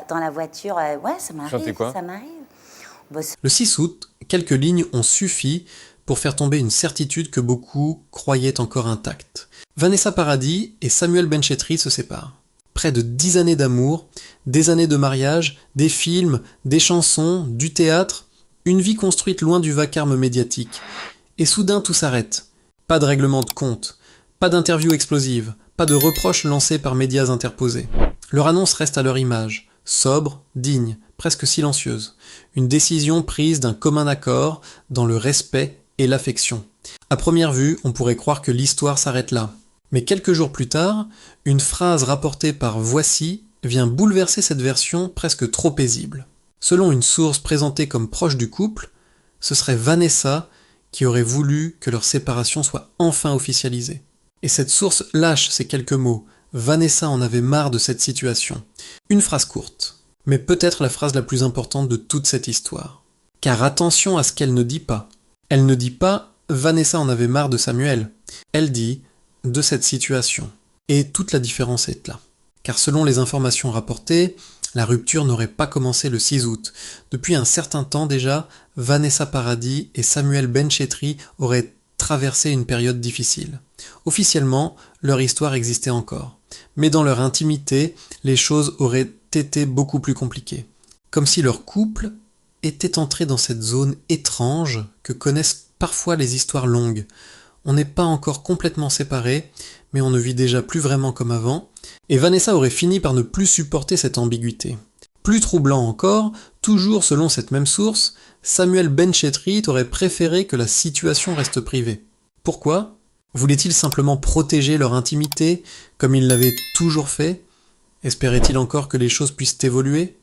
Dans la voiture, ouais, ça m'arrive. Chantez quoi ? Ça m'arrive. Bah, Le 6 août, quelques lignes ont suffi pour faire tomber une certitude que beaucoup croyaient encore intacte. Vanessa Paradis et Samuel Benchetrit se séparent. Près de 10 années d'amour, des années de mariage, des films, des chansons, du théâtre, une vie construite loin du vacarme médiatique. Et soudain tout s'arrête. Pas de règlement de compte, pas d'interview explosive, pas de reproches lancés par médias interposés. Leur annonce reste à leur image, sobre, digne, presque silencieuse. Une décision prise d'un commun accord, dans le respect et l'affection. À première vue, on pourrait croire que l'histoire s'arrête là. Mais quelques jours plus tard, une phrase rapportée par Voici vient bouleverser cette version presque trop paisible. Selon une source présentée comme proche du couple, ce serait Vanessa qui aurait voulu que leur séparation soit enfin officialisée. Et cette source lâche ces quelques mots. Vanessa en avait marre de cette situation. Une phrase courte, mais peut-être la phrase la plus importante de toute cette histoire. Car attention à ce qu'elle ne dit pas. Elle ne dit pas « Vanessa en avait marre de Samuel ». Elle dit « de cette situation ». Et toute la différence est là. Car selon les informations rapportées, la rupture n'aurait pas commencé le 6 août. Depuis un certain temps déjà, Vanessa Paradis et Samuel Benchetrit auraient traversé une période difficile. Officiellement, leur histoire existait encore. Mais dans leur intimité, les choses auraient été beaucoup plus compliquées. Comme si leur couple était entré dans cette zone étrange que connaissent parfois les histoires longues. On n'est pas encore complètement séparés, mais on ne vit déjà plus vraiment comme avant, et Vanessa aurait fini par ne plus supporter cette ambiguïté. Plus troublant encore, toujours selon cette même source, Samuel Benchetrit aurait préféré que la situation reste privée. Pourquoi ? Voulait-il simplement protéger leur intimité, comme il l'avait toujours fait ? Espérait-il encore que les choses puissent évoluer ?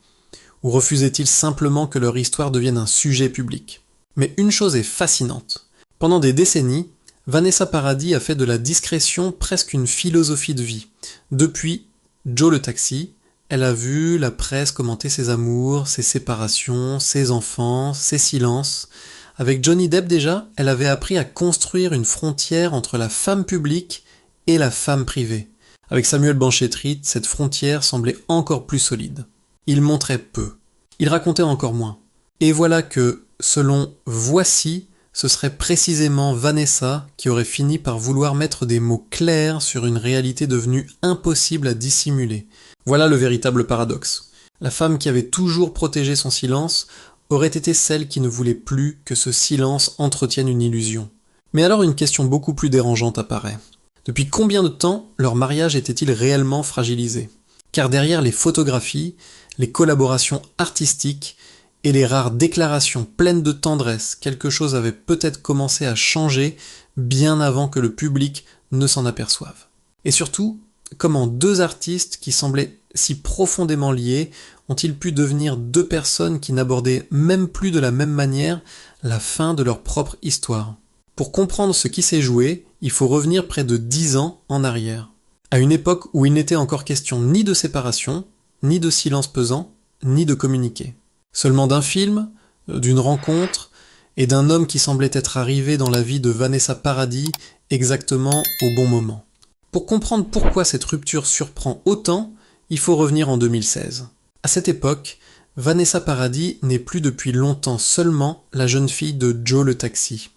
Ou refusait-il simplement que leur histoire devienne un sujet public ? Mais une chose est fascinante. Pendant des décennies, Vanessa Paradis a fait de la discrétion presque une philosophie de vie. Depuis Joe le taxi, elle a vu la presse commenter ses amours, ses séparations, ses enfants, ses silences. Avec Johnny Depp déjà, elle avait appris à construire une frontière entre la femme publique et la femme privée. Avec Samuel Benchetrit, cette frontière semblait encore plus solide. Il montrait peu. Il racontait encore moins. Et voilà que, selon Voici, ce serait précisément Vanessa qui aurait fini par vouloir mettre des mots clairs sur une réalité devenue impossible à dissimuler. Voilà le véritable paradoxe. La femme qui avait toujours protégé son silence aurait été celle qui ne voulait plus que ce silence entretienne une illusion. Mais alors une question beaucoup plus dérangeante apparaît. Depuis combien de temps leur mariage était-il réellement fragilisé ? Car derrière les photographies, les collaborations artistiques et les rares déclarations pleines de tendresse, quelque chose avait peut-être commencé à changer bien avant que le public ne s'en aperçoive. Et surtout, comment deux artistes qui semblaient si profondément liés ont-ils pu devenir deux personnes qui n'abordaient même plus de la même manière la fin de leur propre histoire ? Pour comprendre ce qui s'est joué, il faut revenir près de 10 ans en arrière, à une époque où il n'était encore question ni de séparation, ni de silence pesant, ni de communiquer. Seulement d'un film, d'une rencontre, et d'un homme qui semblait être arrivé dans la vie de Vanessa Paradis exactement au bon moment. Pour comprendre pourquoi cette rupture surprend autant, il faut revenir en 2016. À cette époque, Vanessa Paradis n'est plus depuis longtemps seulement la jeune fille de Joe le taxi.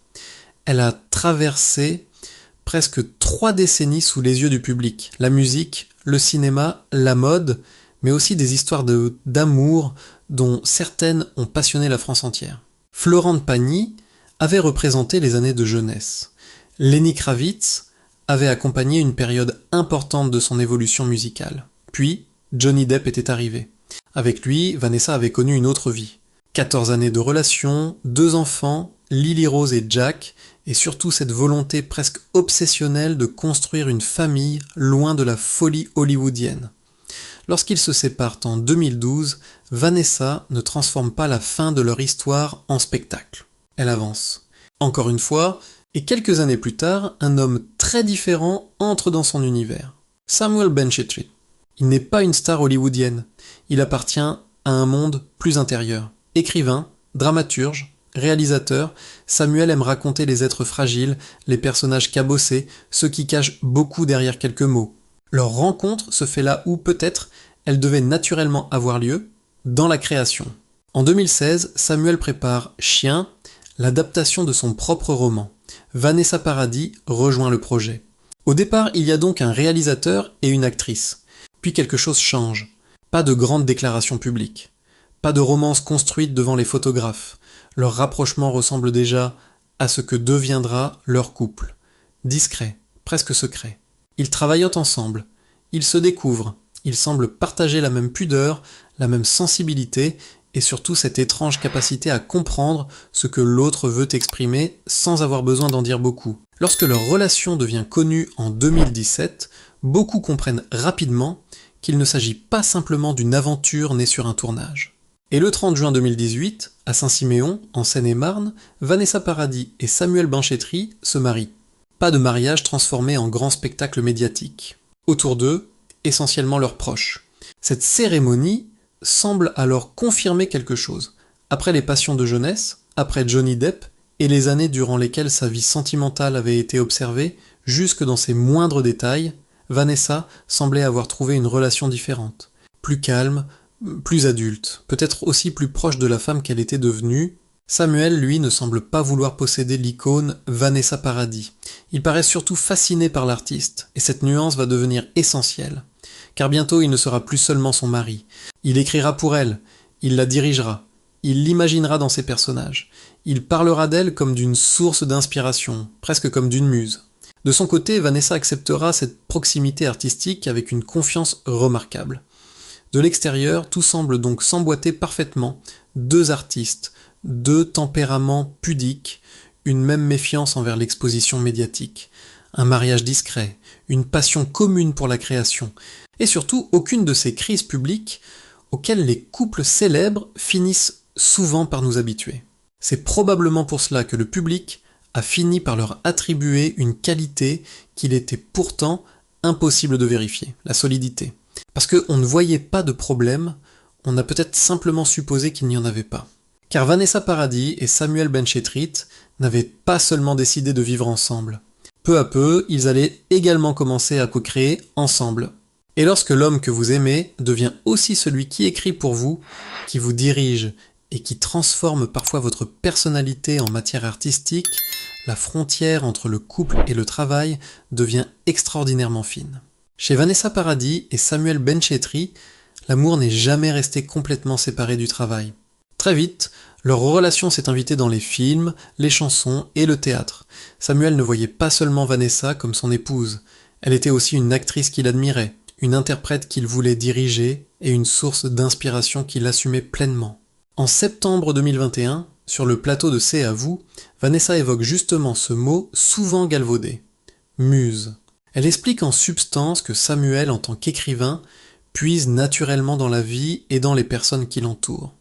Elle a traversé presque 3 décennies sous les yeux du public. La musique, le cinéma, la mode, mais aussi des histoires d'amour dont certaines ont passionné la France entière. Florent Pagny avait représenté les années de jeunesse. Lenny Kravitz avait accompagné une période importante de son évolution musicale. Puis, Johnny Depp était arrivé. Avec lui, Vanessa avait connu une autre vie. 14 années de relation, 2 enfants, Lily Rose et Jack, et surtout cette volonté presque obsessionnelle de construire une famille loin de la folie hollywoodienne. Lorsqu'ils se séparent en 2012, Vanessa ne transforme pas la fin de leur histoire en spectacle. Elle avance. Encore une fois, et quelques années plus tard, un homme très différent entre dans son univers. Samuel Benchetrit. Il n'est pas une star hollywoodienne. Il appartient à un monde plus intérieur. Écrivain, dramaturge, réalisateur, Samuel aime raconter les êtres fragiles, les personnages cabossés, ceux qui cachent beaucoup derrière quelques mots. Leur rencontre se fait là où, peut-être, elle devait naturellement avoir lieu dans la création. En 2016, Samuel prépare Chien, l'adaptation de son propre roman. Vanessa Paradis rejoint le projet. Au départ, il y a donc un réalisateur et une actrice. Puis quelque chose change. Pas de grandes déclarations publiques. Pas de romance construite devant les photographes. Leur rapprochement ressemble déjà à ce que deviendra leur couple. Discret, presque secret. Ils travaillent ensemble. Ils se découvrent. Ils semblent partager la même pudeur, la même sensibilité et surtout cette étrange capacité à comprendre ce que l'autre veut exprimer sans avoir besoin d'en dire beaucoup. Lorsque leur relation devient connue en 2017, beaucoup comprennent rapidement qu'il ne s'agit pas simplement d'une aventure née sur un tournage. Et le 30 juin 2018, à Saint-Siméon, en Seine-et-Marne, Vanessa Paradis et Samuel Benchetry se marient. Pas de mariage transformé en grand spectacle médiatique. Autour d'eux, essentiellement leurs proches. Cette cérémonie semble alors confirmer quelque chose. Après les passions de jeunesse, après Johnny Depp, et les années durant lesquelles sa vie sentimentale avait été observée, jusque dans ses moindres détails, Vanessa semblait avoir trouvé une relation différente. Plus calme, plus adulte, peut-être aussi plus proche de la femme qu'elle était devenue. Samuel, lui, ne semble pas vouloir posséder l'icône Vanessa Paradis. Il paraît surtout fasciné par l'artiste, et cette nuance va devenir essentielle. Car bientôt il ne sera plus seulement son mari. Il écrira pour elle, il la dirigera, il l'imaginera dans ses personnages. Il parlera d'elle comme d'une source d'inspiration, presque comme d'une muse. De son côté, Vanessa acceptera cette proximité artistique avec une confiance remarquable. De l'extérieur, tout semble donc s'emboîter parfaitement. Deux artistes, deux tempéraments pudiques, une même méfiance envers l'exposition médiatique, un mariage discret, une passion commune pour la création, et surtout aucune de ces crises publiques auxquelles les couples célèbres finissent souvent par nous habituer. C'est probablement pour cela que le public a fini par leur attribuer une qualité qu'il était pourtant impossible de vérifier, la solidité. Parce qu'on ne voyait pas de problème, on a peut-être simplement supposé qu'il n'y en avait pas. Car Vanessa Paradis et Samuel Benchetry n'avaient pas seulement décidé de vivre ensemble. Peu à peu, ils allaient également commencer à co-créer ensemble. Et lorsque l'homme que vous aimez devient aussi celui qui écrit pour vous, qui vous dirige et qui transforme parfois votre personnalité en matière artistique, la frontière entre le couple et le travail devient extraordinairement fine. Chez Vanessa Paradis et Samuel Benchetry, l'amour n'est jamais resté complètement séparé du travail. Très vite, leur relation s'est invitée dans les films, les chansons et le théâtre. Samuel ne voyait pas seulement Vanessa comme son épouse, elle était aussi une actrice qu'il admirait, une interprète qu'il voulait diriger et une source d'inspiration qu'il assumait pleinement. En septembre 2021, sur le plateau de C'est à vous, Vanessa évoque justement ce mot souvent galvaudé, muse. Elle explique en substance que Samuel, en tant qu'écrivain, puise naturellement dans la vie et dans les personnes qui l'entourent.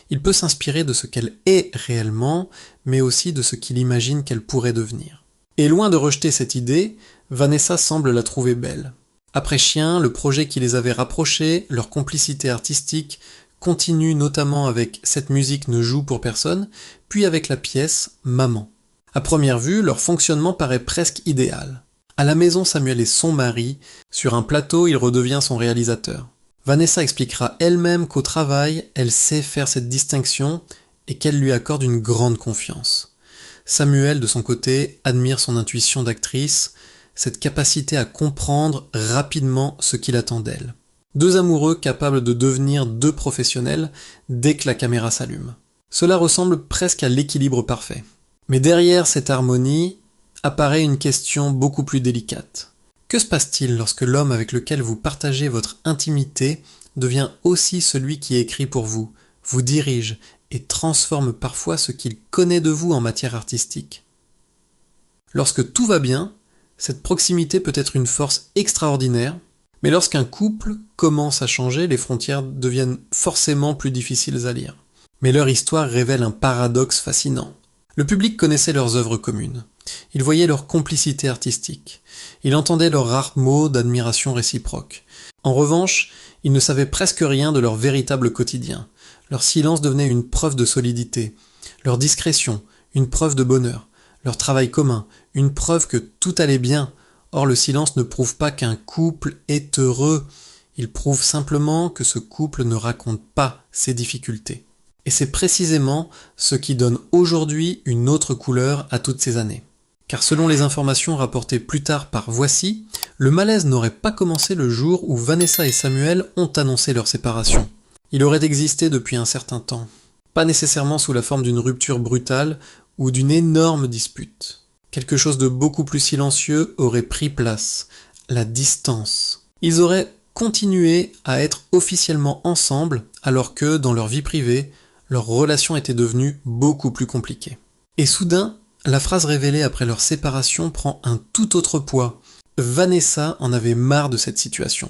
Il peut s'inspirer de ce qu'elle est réellement, mais aussi de ce qu'il imagine qu'elle pourrait devenir. Et loin de rejeter cette idée, Vanessa semble la trouver belle. Après Chien, le projet qui les avait rapprochés, leur complicité artistique, continue notamment avec Cette musique ne joue pour personne, puis avec la pièce Maman. À première vue, leur fonctionnement paraît presque idéal. À la maison, Samuel est son mari, sur un plateau, il redevient son réalisateur. Vanessa expliquera elle-même qu'au travail, elle sait faire cette distinction et qu'elle lui accorde une grande confiance. Samuel, de son côté, admire son intuition d'actrice, cette capacité à comprendre rapidement ce qu'il attend d'elle. Deux amoureux capables de devenir deux professionnels dès que la caméra s'allume. Cela ressemble presque à l'équilibre parfait. Mais derrière cette harmonie apparaît une question beaucoup plus délicate. Que se passe-t-il lorsque l'homme avec lequel vous partagez votre intimité devient aussi celui qui écrit pour vous, vous dirige et transforme parfois ce qu'il connaît de vous en matière artistique? Lorsque tout va bien, cette proximité peut être une force extraordinaire, mais lorsqu'un couple commence à changer, les frontières deviennent forcément plus difficiles à lire. Mais leur histoire révèle un paradoxe fascinant. Le public connaissait leurs œuvres communes. Il voyait leur complicité artistique. Il entendait leurs rares mots d'admiration réciproque. En revanche, il ne savait presque rien de leur véritable quotidien. Leur silence devenait une preuve de solidité. Leur discrétion, une preuve de bonheur. Leur travail commun, une preuve que tout allait bien. Or, le silence ne prouve pas qu'un couple est heureux. Il prouve simplement que ce couple ne raconte pas ses difficultés. Et c'est précisément ce qui donne aujourd'hui une autre couleur à toutes ces années. Car selon les informations rapportées plus tard par Voici, le malaise n'aurait pas commencé le jour où Vanessa et Samuel ont annoncé leur séparation. Il aurait existé depuis un certain temps. Pas nécessairement sous la forme d'une rupture brutale ou d'une énorme dispute. Quelque chose de beaucoup plus silencieux aurait pris place, la distance. Ils auraient continué à être officiellement ensemble alors que, dans leur vie privée, leur relation était devenue beaucoup plus compliquée. Et soudain, la phrase révélée après leur séparation prend un tout autre poids. Vanessa en avait marre de cette situation.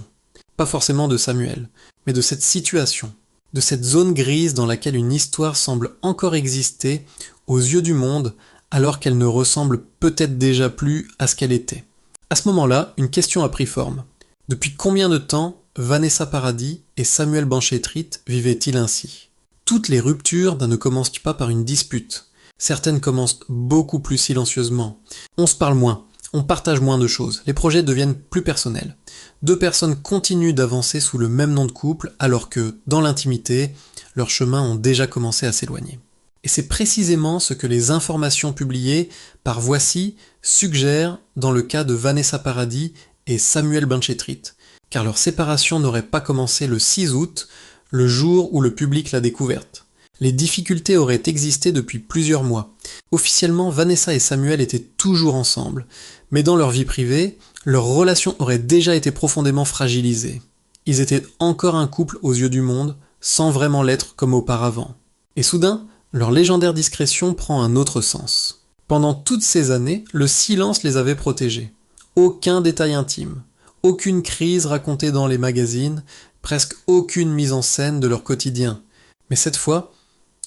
Pas forcément de Samuel, mais de cette situation. De cette zone grise dans laquelle une histoire semble encore exister aux yeux du monde alors qu'elle ne ressemble peut-être déjà plus à ce qu'elle était. À ce moment-là, une question a pris forme. Depuis combien de temps Vanessa Paradis et Samuel Benchetrit vivaient-ils ainsi ? Toutes les ruptures ne commencent pas par une dispute. Certaines commencent beaucoup plus silencieusement. On se parle moins, on partage moins de choses, les projets deviennent plus personnels. Deux personnes continuent d'avancer sous le même nom de couple alors que, dans l'intimité, leurs chemins ont déjà commencé à s'éloigner. Et c'est précisément ce que les informations publiées par Voici suggèrent dans le cas de Vanessa Paradis et Samuel Benchetrit, car leur séparation n'aurait pas commencé le 6 août, le jour où le public l'a découverte. Les difficultés auraient existé depuis plusieurs mois. Officiellement, Vanessa et Samuel étaient toujours ensemble, mais dans leur vie privée, leur relation aurait déjà été profondément fragilisée. Ils étaient encore un couple aux yeux du monde, sans vraiment l'être comme auparavant. Et soudain, leur légendaire discrétion prend un autre sens. Pendant toutes ces années, le silence les avait protégés. Aucun détail intime, aucune crise racontée dans les magazines, presque aucune mise en scène de leur quotidien. Mais cette fois,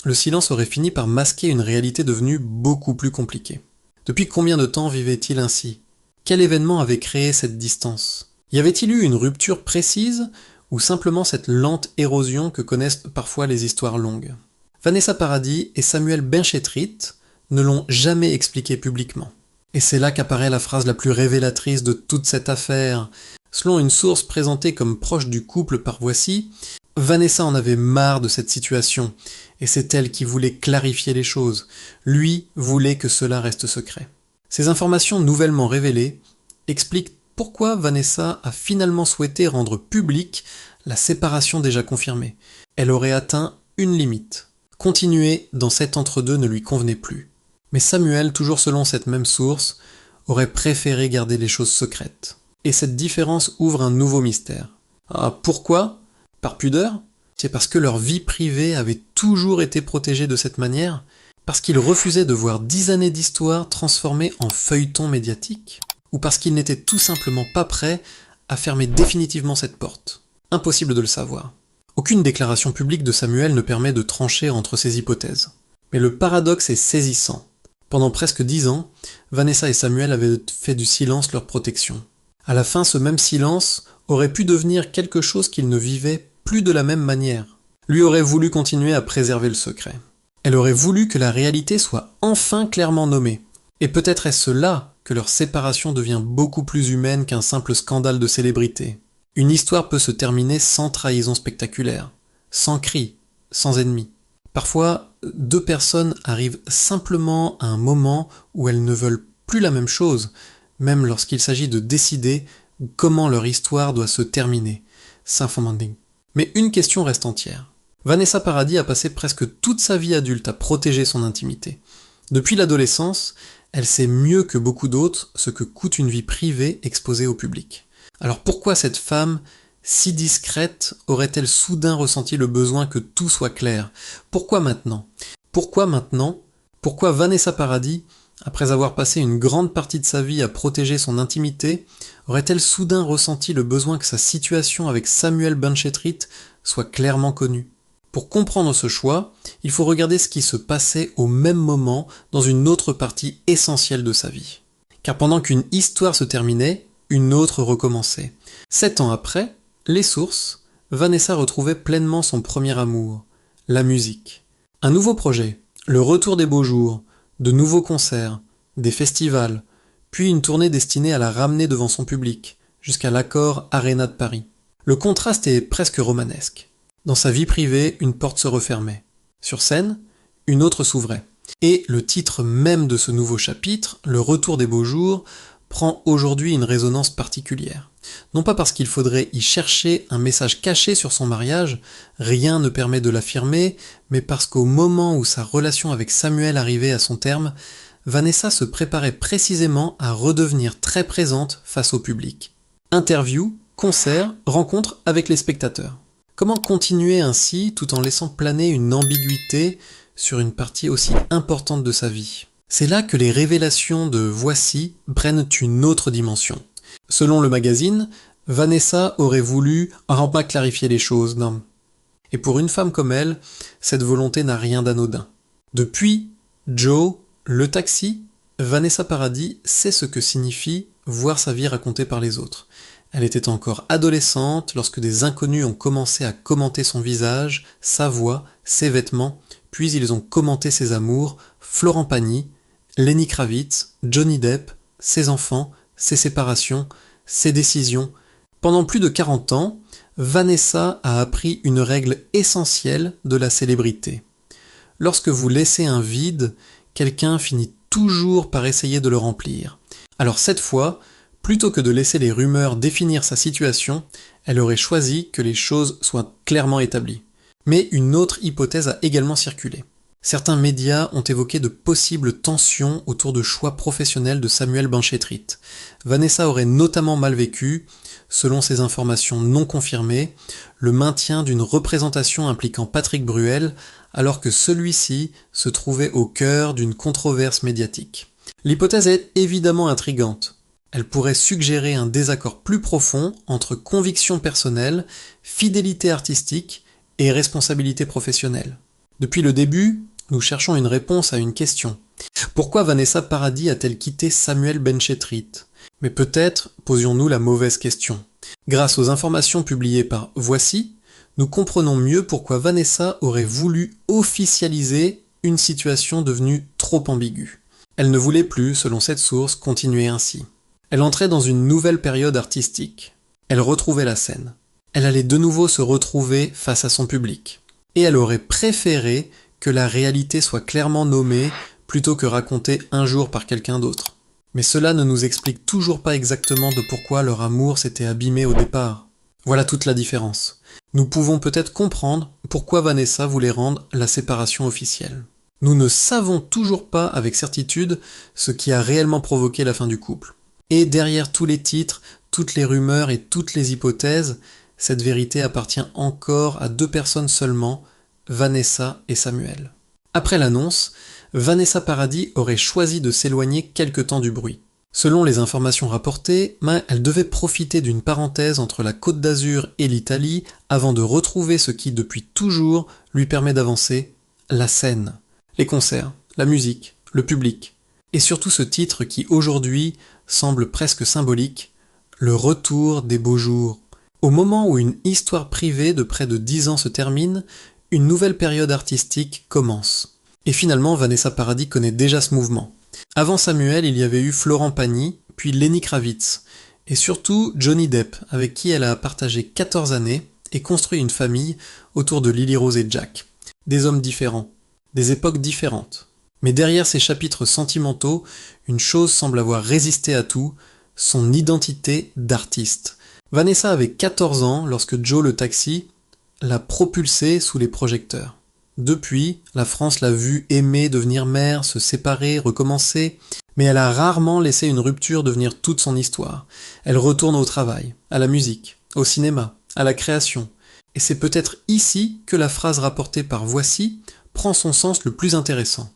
le silence aurait fini par masquer une réalité devenue beaucoup plus compliquée. Depuis combien de temps vivaient-ils ainsi ? Quel événement avait créé cette distance ? Y avait-il eu une rupture précise ou simplement cette lente érosion que connaissent parfois les histoires longues ? Vanessa Paradis et Samuel Benchetrit ne l'ont jamais expliqué publiquement. Et c'est là qu'apparaît la phrase la plus révélatrice de toute cette affaire. Selon une source présentée comme proche du couple par Voici, Vanessa en avait marre de cette situation, et c'est elle qui voulait clarifier les choses. Lui voulait que cela reste secret. Ces informations nouvellement révélées expliquent pourquoi Vanessa a finalement souhaité rendre publique la séparation déjà confirmée. Elle aurait atteint une limite. Continuer dans cet entre-deux ne lui convenait plus. Mais Samuel, toujours selon cette même source, aurait préféré garder les choses secrètes. Et cette différence ouvre un nouveau mystère. Ah, pourquoi ? Par pudeur ? C'est parce que leur vie privée avait toujours été protégée de cette manière ? Parce qu'ils refusaient de voir 10 années d'histoire transformées en feuilleton médiatique ? Ou parce qu'ils n'étaient tout simplement pas prêts à fermer définitivement cette porte ? Impossible de le savoir. Aucune déclaration publique de Samuel ne permet de trancher entre ces hypothèses. Mais le paradoxe est saisissant. Pendant presque 10 ans, Vanessa et Samuel avaient fait du silence leur protection. À la fin, ce même silence aurait pu devenir quelque chose qu'ils ne vivaient plus de la même manière. Lui aurait voulu continuer à préserver le secret. Elle aurait voulu que la réalité soit enfin clairement nommée. Et peut-être est-ce là que leur séparation devient beaucoup plus humaine qu'un simple scandale de célébrité. Une histoire peut se terminer sans trahison spectaculaire, sans cris, sans ennemis. Parfois, deux personnes arrivent simplement à un moment où elles ne veulent plus la même chose, même lorsqu'il s'agit de décider comment leur histoire doit se terminer. Sinfomanding. Mais une question reste entière. Vanessa Paradis a passé presque toute sa vie adulte à protéger son intimité. Depuis l'adolescence, elle sait mieux que beaucoup d'autres ce que coûte une vie privée exposée au public. Alors pourquoi cette femme, si discrète, aurait-elle soudain ressenti le besoin que tout soit clair ? Pourquoi maintenant ? Pourquoi Vanessa Paradis, après avoir passé une grande partie de sa vie à protéger son intimité, aurait-elle soudain ressenti le besoin que sa situation avec Samuel Benchetrit soit clairement connue ? Pour comprendre ce choix, il faut regarder ce qui se passait au même moment dans une autre partie essentielle de sa vie. Car pendant qu'une histoire se terminait, une autre recommençait. 7 ans après, les sources, Vanessa retrouvait pleinement son premier amour, la musique. Un nouveau projet, le retour des beaux jours, de nouveaux concerts, des festivals, puis une tournée destinée à la ramener devant son public, jusqu'à l'Accor Arena de Paris. Le contraste est presque romanesque. Dans sa vie privée, une porte se refermait. Sur scène, une autre s'ouvrait. Et le titre même de ce nouveau chapitre, Le retour des beaux jours, prend aujourd'hui une résonance particulière. Non pas parce qu'il faudrait y chercher un message caché sur son mariage, rien ne permet de l'affirmer, mais parce qu'au moment où sa relation avec Samuel arrivait à son terme, Vanessa se préparait précisément à redevenir très présente face au public. Interviews, concerts, rencontres avec les spectateurs. Comment continuer ainsi tout en laissant planer une ambiguïté sur une partie aussi importante de sa vie? C'est là que les révélations de Voici prennent une autre dimension. Selon le magazine, Vanessa aurait voulu enfin clarifier les choses, non. Et pour une femme comme elle, cette volonté n'a rien d'anodin. Depuis Joe, le taxi, Vanessa Paradis sait ce que signifie voir sa vie racontée par les autres. Elle était encore adolescente lorsque des inconnus ont commencé à commenter son visage, sa voix, ses vêtements, puis ils ont commenté ses amours, Florent Pagny, Lenny Kravitz, Johnny Depp, ses enfants, ses séparations, ses décisions. Pendant plus de 40 ans, Vanessa a appris une règle essentielle de la célébrité. Lorsque vous laissez un vide, quelqu'un finit toujours par essayer de le remplir. Alors cette fois, plutôt que de laisser les rumeurs définir sa situation, elle aurait choisi que les choses soient clairement établies. Mais une autre hypothèse a également circulé. Certains médias ont évoqué de possibles tensions autour de choix professionnels de Samuel Benchetrit. Vanessa aurait notamment mal vécu, selon ces informations non confirmées, le maintien d'une représentation impliquant Patrick Bruel, alors que celui-ci se trouvait au cœur d'une controverse médiatique. L'hypothèse est évidemment intrigante. Elle pourrait suggérer un désaccord plus profond entre conviction personnelle, fidélité artistique et responsabilité professionnelle. Depuis le début, nous cherchons une réponse à une question. Pourquoi Vanessa Paradis a-t-elle quitté Samuel Benchetrit? Mais peut-être posions-nous la mauvaise question. Grâce aux informations publiées par Voici, nous comprenons mieux pourquoi Vanessa aurait voulu officialiser une situation devenue trop ambiguë. Elle ne voulait plus, selon cette source, continuer ainsi. Elle entrait dans une nouvelle période artistique. Elle retrouvait la scène. Elle allait de nouveau se retrouver face à son public. Et elle aurait préféré que la réalité soit clairement nommée plutôt que racontée un jour par quelqu'un d'autre. Mais cela ne nous explique toujours pas exactement de pourquoi leur amour s'était abîmé au départ. Voilà toute la différence. Nous pouvons peut-être comprendre pourquoi Vanessa voulait rendre la séparation officielle. Nous ne savons toujours pas avec certitude ce qui a réellement provoqué la fin du couple. Et derrière tous les titres, toutes les rumeurs et toutes les hypothèses, cette vérité appartient encore à deux personnes seulement, Vanessa et Samuel. Après l'annonce, Vanessa Paradis aurait choisi de s'éloigner quelque temps du bruit. Selon les informations rapportées, elle devait profiter d'une parenthèse entre la Côte d'Azur et l'Italie avant de retrouver ce qui, depuis toujours, lui permet d'avancer, la scène, les concerts, la musique, le public. Et surtout ce titre qui, aujourd'hui, semble presque symbolique, Le retour des beaux jours. Au moment où une histoire privée de près de 10 ans se termine, une nouvelle période artistique commence. Et finalement, Vanessa Paradis connaît déjà ce mouvement. Avant Samuel, il y avait eu Florent Pagny, puis Lenny Kravitz, et surtout Johnny Depp, avec qui elle a partagé 14 années et construit une famille autour de Lily Rose et Jack. Des hommes différents, des époques différentes. Mais derrière ces chapitres sentimentaux, une chose semble avoir résisté à tout, son identité d'artiste. Vanessa avait 14 ans lorsque Joe le taxi l'a propulsée sous les projecteurs. Depuis, la France l'a vue aimer, devenir mère, se séparer, recommencer, mais elle a rarement laissé une rupture devenir toute son histoire. Elle retourne au travail, à la musique, au cinéma, à la création. Et c'est peut-être ici que la phrase rapportée par Voici prend son sens le plus intéressant.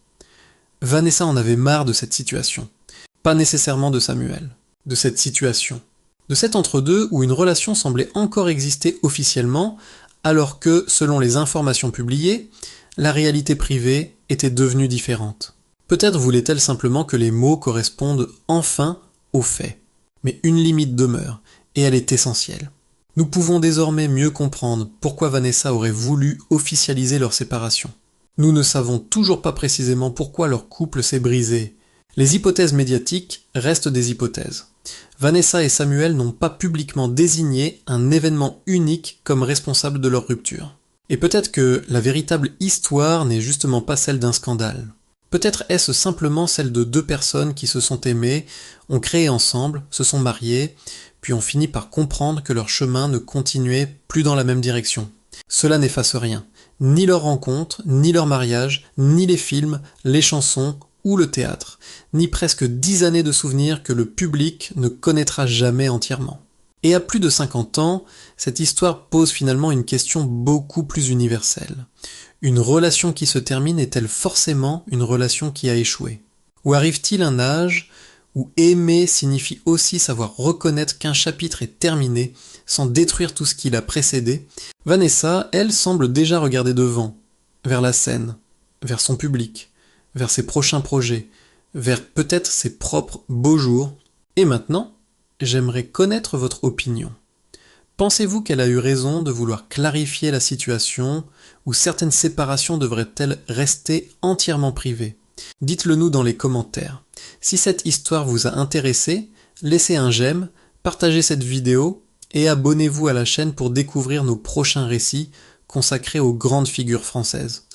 Vanessa en avait marre de cette situation. Pas nécessairement de Samuel, de cette situation. De cet entre-deux où une relation semblait encore exister officiellement, alors que, selon les informations publiées, la réalité privée était devenue différente. Peut-être voulait-elle simplement que les mots correspondent enfin aux faits. Mais une limite demeure, et elle est essentielle. Nous pouvons désormais mieux comprendre pourquoi Vanessa aurait voulu officialiser leur séparation. Nous ne savons toujours pas précisément pourquoi leur couple s'est brisé. Les hypothèses médiatiques restent des hypothèses. Vanessa et Samuel n'ont pas publiquement désigné un événement unique comme responsable de leur rupture. Et peut-être que la véritable histoire n'est justement pas celle d'un scandale. Peut-être est-ce simplement celle de deux personnes qui se sont aimées, ont créé ensemble, se sont mariées, puis ont fini par comprendre que leur chemin ne continuait plus dans la même direction. Cela n'efface rien. Ni leur rencontre, ni leur mariage, ni les films, les chansons ou le théâtre, ni presque 10 années de souvenirs que le public ne connaîtra jamais entièrement. Et à plus de 50 ans, cette histoire pose finalement une question beaucoup plus universelle. Une relation qui se termine est-elle forcément une relation qui a échoué? Ou arrive-t-il un âge où aimer signifie aussi savoir reconnaître qu'un chapitre est terminé sans détruire tout ce qui l'a précédé? Vanessa, elle, semble déjà regarder devant, vers la scène, vers son public, vers ses prochains projets, vers peut-être ses propres beaux jours. Et maintenant, j'aimerais connaître votre opinion. Pensez-vous qu'elle a eu raison de vouloir clarifier la situation, ou certaines séparations devraient-elles rester entièrement privées? Dites-le nous dans les commentaires. Si cette histoire vous a intéressé, laissez un j'aime, partagez cette vidéo et abonnez-vous à la chaîne pour découvrir nos prochains récits consacrés aux grandes figures françaises.